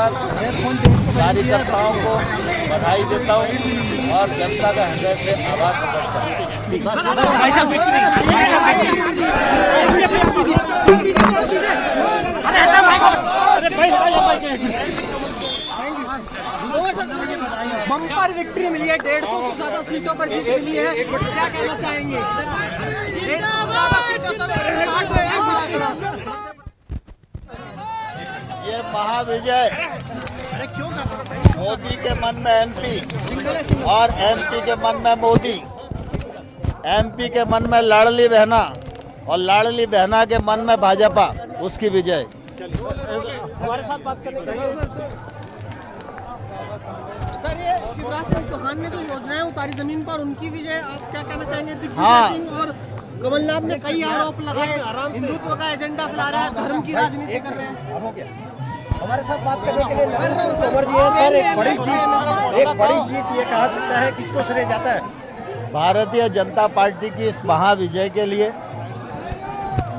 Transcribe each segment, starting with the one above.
बार कार्यकर्ताओं को बधाई देता हूँ और जनता का हृदय से आभार प्रकट करता हूँ। बम्पर विक्ट्री मिली है, 150 से ज्यादा सीटों पर जीत मिली है, क्या कहना चाहेंगे? 150 से ज्यादा सीटों ये महाविजय मोदी के मन में एमपी और एमपी के मन में मोदी, एमपी के मन में लाडली बहना और लाडली बहना के मन में भाजपा, उसकी विजय। हमारे साथ बात करने के लिए सर, ये शिवराज सिंह चौहान ने जो योजनाएं उतारी जमीन पर, उनकी विजय, आप क्या कहना चाहेंगे? दिग्विजय सिंह और कमलनाथ ने कई आरोप लगाए, हिंदुत्व का एजेंडा फैला रहा है, धर्म की राजनीति कर रहे हैं। हमारे साथ बात करने के लिए एक बड़ी जीत ये कहा सकता है, किसको श्रेय जाता है? भारतीय जनता पार्टी की इस महाविजय के लिए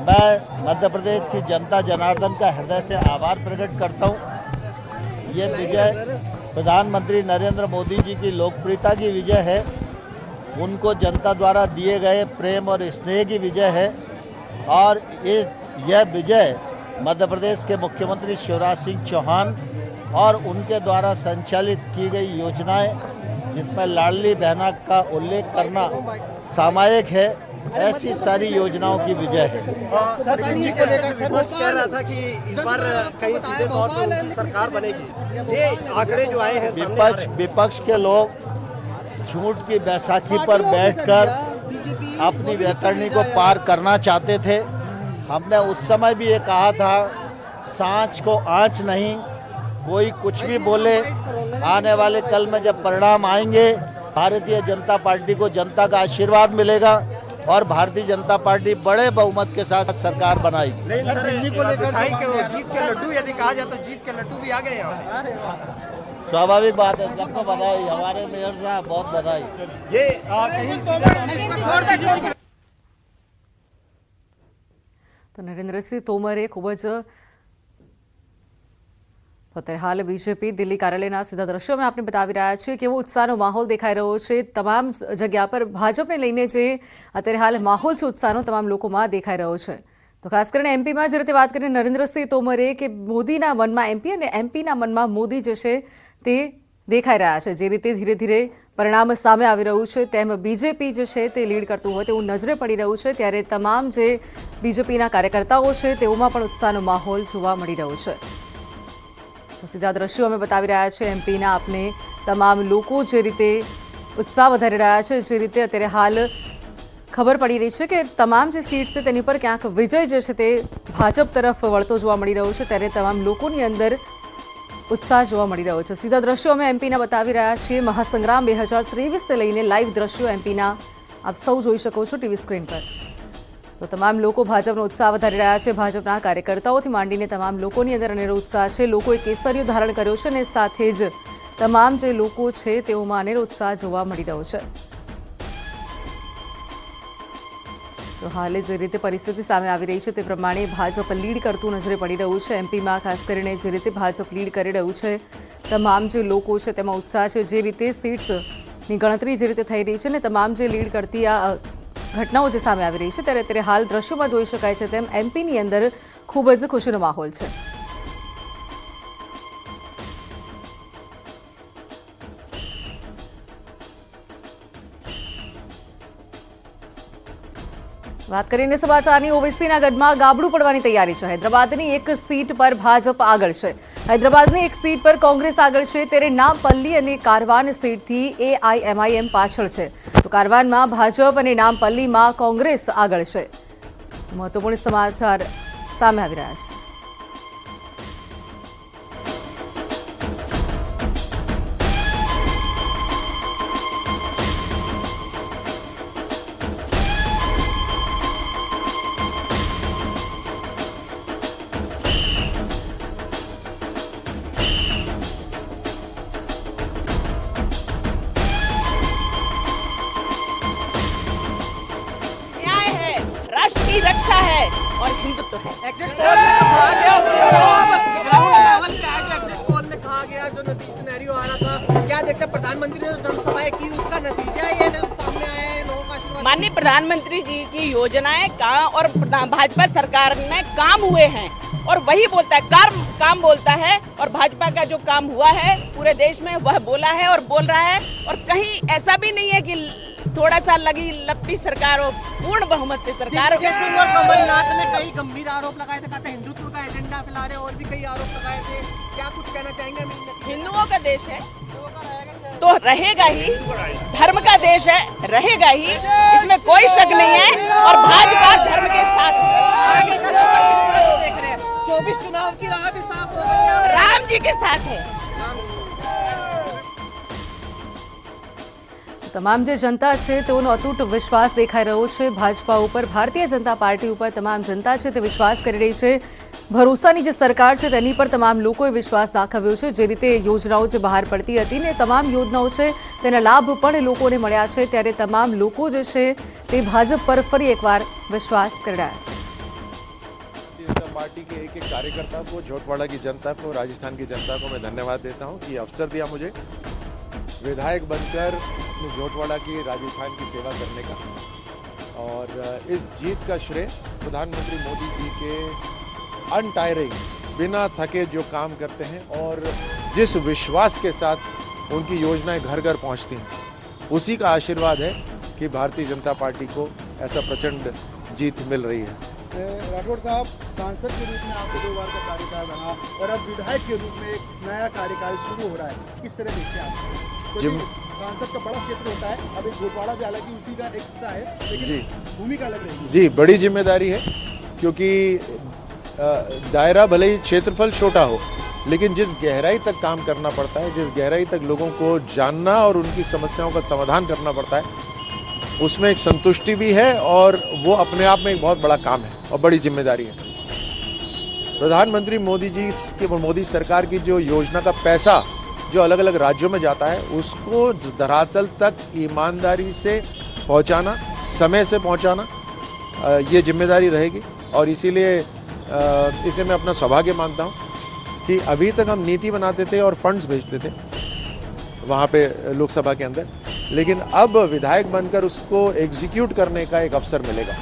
मैं मध्य प्रदेश की जनता जनार्दन का हृदय से आभार प्रकट करता हूँ। ये विजय प्रधानमंत्री नरेंद्र मोदी जी की लोकप्रियता की विजय है, उनको जनता द्वारा दिए गए प्रेम और स्नेह की विजय है और यह विजय मध्य प्रदेश के मुख्यमंत्री शिवराज सिंह चौहान और उनके द्वारा संचालित की गई योजनाएं, जिसमें लाडली बहना का उल्लेख करना सामायिक है, ऐसी सारी योजनाओं की विजय है। सर, जी को लेकर विपक्ष कह रहा था कि इस बार कहीं सीधे तौर पर उनकी सरकार बनेगी। ये आंकड़े जो आए हैं विपक्ष के लोग झूठ की बैसाखी पर बैठकर अपनी वैतरणी को पार करना चाहते थे। हमने उस समय भी ये कहा था, सांच को आँच नहीं, कोई कुछ भी बोले, आने वाले कल में जब परिणाम आएंगे, भारतीय जनता पार्टी को जनता का आशीर्वाद मिलेगा और भारतीय जनता पार्टी बड़े बहुमत के साथ सरकार बनाएगी। जीत के लड्डू यदि कहा जाए तो जीत के लड्डू भी आ गए यहाँ। स्वाभाविक बात है, सबको बधाई, हमारे मेयर साहब बहुत बधाई। ये कहीं તો નરેન્દ્રસિંહ તોમરે ખૂબ જ અત્યારે હાલ બીજેપી દિલ્હી કાર્યાલયના સીધા દ્રશ્યો અમે આપને બતાવી રહ્યા છીએ કેવો ઉત્સાહનો માહોલ દેખાઈ રહ્યો છે તમામ જગ્યા પર ભાજપને લઈને જે અત્યારે હાલ માહોલ છે ઉત્સાહનો તમામ લોકોમાં દેખાઈ રહ્યો છે। તો ખાસ કરીને એમપીમાં જે રીતે વાત કરીને નરેન્દ્રસિંહ તોમરે કે મોદીના મનમાં એમપી અને એમપીના મનમાં મોદી જે છે તે દેખાઈ રહ્યા છે। જે રીતે ધીરે ધીરે પરિણામ સામે આવી રહ્યું છે તેમ બીજેપી જે છે તે લીડ કરતું હોય તેવું નજરે પડી રહ્યું છે, ત્યારે તમામ જે બીજેપીના કાર્યકર્તાઓ છે તેઓમાં પણ ઉત્સાહનો માહોલ જોવા મળી રહ્યો છે। તો સીધા દ્રશ્યો અમે બતાવી રહ્યા છે એમપીના આપને તમામ લોકો જે રીતે ઉત્સાહ વધારી રહ્યા છે, જે રીતે અત્યારે હાલ ખબર પડી રહી છે કે તમામ જે સીટ છે તેની પર ક્યાંક વિજય જે છે તે ભાજપ તરફ વળતો જોવા મળી રહ્યો છે, ત્યારે તમામ લોકોની અંદર उत्साह જોવા મળી રહ્યો છે। સીધા દ્રશ્યો અમે એમપીના બતાવી રહ્યા છીએ। મહાસંગ્રામ 2023ને લઈને લાઈવ દ્રશ્યો એમપીના આપ સૌ જોઈ શકો છો ટીવી સ્ક્રીન પર। તો તમામ લોકો ભાજપનો ઉત્સાહ વધારી રહ્યા છે। ભાજપના કાર્યકર્તાઓથી માંડીને તમામ લોકોની અંદર અનેરો ઉત્સાહ છે। લોકોએ કેસરીઓ ધારણ કર્યો છે અને સાથે જ તમામ જે લોકો છે તેઓમાં અનેરો ઉત્સાહ જોવા મળી રહ્યો છે। તો હાલે જે રીતે પરિસ્થિતિ સામે આવી રહી છે તે પ્રમાણે ભાજપ લીડ કરતું નજરે પડી રહ્યું છે। એમપીમાં ખાસ કરીને જે રીતે ભાજપ લીડ કરી રહ્યું છે, તમામ જે લોકો છે તેમાં ઉત્સાહ છે। જે રીતે સીટ્સની ગણતરી જે રીતે થઈ રહી છે ને તમામ જે લીડ કરતી આ ઘટનાઓ જે સામે આવી રહી છે, ત્યારે અત્યારે હાલ દ્રશ્યોમાં જોઈ શકાય છે તેમ એમપીની અંદર ખૂબ જ ખુશીનો માહોલ છે। વાત કરીને સમાચારની, ઓવેસીના ગઢમાં ગાબડું પડવાની તૈયારી છે। હૈદરાબાદની એક સીટ પર ભાજપ આગળ છે। હૈદરાબાદની એક સીટ પર કોંગ્રેસ આગળ છે, ત્યારે નામપલ્લી અને કારવાન સીટથી એઆઈએમઆઈએમ પાછળ છે। તો કારવાનમાં ભાજપ અને નામપલ્લીમાં કોંગ્રેસ આગળ છે। મહત્વપૂર્ણ સમાચાર સામે આવી રહ્યા છે। रक्षा है और हिंदुत्व है। लगता है प्रधानमंत्री ने जो जनसभाएं की उसका नतीजा ये सामने आया है, लोगों का आशीर्वाद? माननीय प्रधानमंत्री जी की योजनाएं और भाजपा सरकार में काम हुए हैं और वही बोलता है, काम बोलता है और भाजपा का जो काम हुआ है पूरे देश में वह बोला है और बोल रहा है। और कहीं ऐसा भी नहीं है कि थोड़ा सा लगी लपटी सरकार हो, पूर्ण बहुमत से सरकार। सिंह और कमलनाथ ने कई गंभीर आरोप लगाए थे, कहते हैं हिंदुत्व का एजेंडा फैला रहे, और भी कई आरोप लगाए थे। क्या कुछ कहना चाहेंगे? हिंदुओं का देश है तो रहेगा ही, धर्म का देश है रहेगा ही, इसमें कोई शक नहीं है। और भाजपा धर्म के साथ आगे का सफर देख रहे हैं, 24 चुनाव की राह भी साफ हो गई है। राम जी के साथ है। તમામ જે જનતા છે તેઓનો અતૂટ વિશ્વાસ દેખાઈ રહ્યો છે ભાજપા ઉપર, ભારતીય જનતા પાર્ટી ઉપર તમામ જનતા છે તે વિશ્વાસ કરી રહી છે। ભરોસાની જે સરકાર છે તેની પર તમામ લોકોએ વિશ્વાસ દાખવ્યો છે। જે રીતે યોજનાઓ જે બહાર પડતી હતી ને તમામ યોજનાઓ છે તેના લાભ પણ લોકોને મળ્યા છે, ત્યારે તમામ લોકો જે છે તે ભાજપ પર ફરી એકવાર વિશ્વાસ કરી રહ્યા છે। जनता पार्टी के एक कार्यकर्ता को, झोटवाड़ा की जनता को, राजस्थान की जनता को मैं धन्यवाद देता हूं कि अवसर दिया मुझे विधायक बनकर झोटवाड़ा की, राजस्थान की सेवा करने का। और इस जीत का श्रेय प्रधानमंत्री मोदी जी के अनटायरिंग, बिना थके जो काम करते हैं और जिस विश्वास के साथ उनकी योजनाएं घर घर पहुंचती हैं, उसी का आशीर्वाद है कि भारतीय जनता पार्टी को ऐसा प्रचंड जीत मिल रही है। राठौड़ साहब, सांसद के रूप में आपको 2 बार का कार्यकाल रहा और अब विधायक के रूप में एक नया कार्यकाल शुरू हो रहा है, किस तरह देखते हैं आप? सांसद का बड़ा क्षेत्र होता है, अब एक झोटवाड़ा भी हालांकि उसी का एक हिस्सा है, लेकिन भूमिका अलग रहेगी। जी, बड़ी जिम्मेदारी है, क्योंकि दायरा भले ही क्षेत्रफल छोटा हो, लेकिन जिस गहराई तक काम करना पड़ता है, जिस गहराई तक लोगों को जानना और उनकी समस्याओं का समाधान करना पड़ता है, उसमें एक संतुष्टि भी है और वो अपने आप में एक बहुत बड़ा काम है और बड़ी जिम्मेदारी है। प्रधानमंत्री मोदी जी की, मोदी सरकार की जो योजना का पैसा जो अलग अलग राज्यों में जाता है, उसको धरातल तक ईमानदारी से पहुंचाना, समय से पहुंचाना, ये जिम्मेदारी रहेगी। और इसीलिए इसे मैं अपना सौभाग्य मानता हूं कि अभी तक हम नीति बनाते थे और फंड्स भेजते थे वहाँ पे लोकसभा के अंदर, लेकिन अब विधायक बनकर उसको एग्जीक्यूट करने का एक अवसर मिलेगा।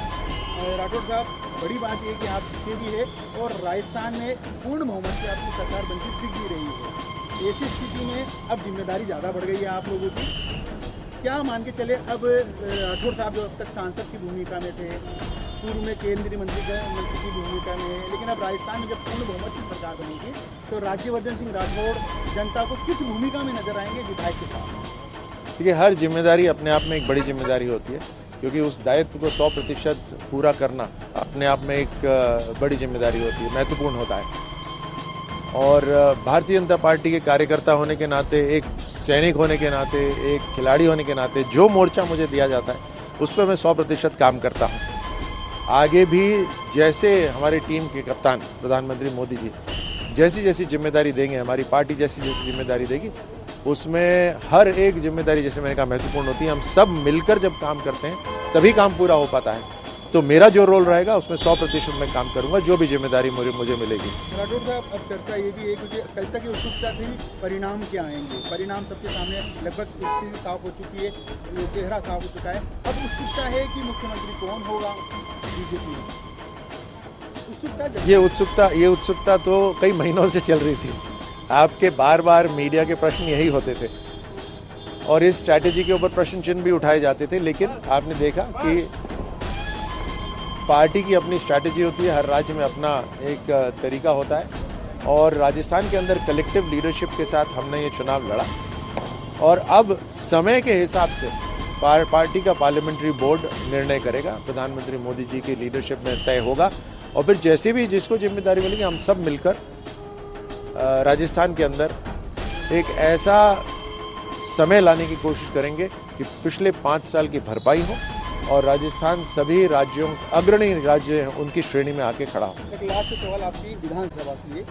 राठौड़ साहब, बड़ी बात यह कि आप जीते भी है और राजस्थान में पूर्ण बहुमत से आपकी सरकार बनती दिख भी रही है। ऐसी स्थिति में अब जिम्मेदारी ज़्यादा बढ़ गई है आप लोगों की। क्या मान के चले, अब राठौड़ साहब जो अब तक सांसद की भूमिका में थे, पूर्व में केंद्रीय मंत्री की भूमिका में है, लेकिन अब राजस्थान में जब पूर्ण बहुमत की सरकार बनेगी तो राज्यवर्धन सिंह राठौड़ जनता को किस भूमिका में नजर आएंगे विधायक के साथ? देखिए, हर जिम्मेदारी अपने आप में एक बड़ी जिम्मेदारी होती है, क्योंकि उस दायित्व को 100% पूरा करना अपने आप में एक बड़ी जिम्मेदारी होती है, महत्वपूर्ण होता है। और भारतीय जनता पार्टी के कार्यकर्ता होने के नाते, एक सैनिक होने के नाते, एक खिलाड़ी होने के नाते, जो मोर्चा मुझे दिया जाता है उस पर मैं 100% काम करता हूँ। आगे भी जैसे हमारी टीम के कप्तान प्रधानमंत्री मोदी जी जैसी जैसी जिम्मेदारी देंगे, हमारी पार्टी जैसी जैसी जिम्मेदारी देगी, उसमें हर एक जिम्मेदारी, जैसे मैंने कहा, महत्वपूर्ण होती है। हम सब मिलकर जब काम करते हैं तभी काम पूरा हो पाता है। तो मेरा जो रोल रहेगा उसमें 100% मैं काम करूंगा, जो भी जिम्मेदारी मुझे मिलेगी। राठौड़ साहब, अब चर्चा ये भी है कि कल तक उत्सुकता थी परिणाम क्या आएंगे। परिणाम सबके सामने लगभग स्थिति साफ हो चुकी है, चेहरा साफ हो चुका है। अब उत्सुकता है कि मुख्यमंत्री कौन होगा बीजेपी में। ये उत्सुकता तो कई महीनों से चल रही थी। आपके बार बार मीडिया के प्रश्न यही होते थे और इस स्ट्रैटेजी के ऊपर प्रश्न चिन्ह भी उठाए जाते थे, लेकिन आपने देखा कि पार्टी की अपनी स्ट्रैटेजी होती है, हर राज्य में अपना एक तरीका होता है और राजस्थान के अंदर कलेक्टिव लीडरशिप के साथ हमने ये चुनाव लड़ा और अब समय के हिसाब से पार्टी का पार्लियामेंट्री बोर्ड निर्णय करेगा, प्रधानमंत्री मोदी जी की लीडरशिप में तय होगा और फिर जैसे भी जिसको जिम्मेदारी मिलेगी हम सब मिलकर राजस्थान के अंदर एक ऐसा समय लाने की कोशिश करेंगे कि पिछले 5 साल की भरपाई हो और राजस्थान सभी राज्यों, अग्रणी राज्य हैं, उनकी श्रेणी में आके खड़ा हो। एक लास्ट सवाल आपकी विधानसभा की है।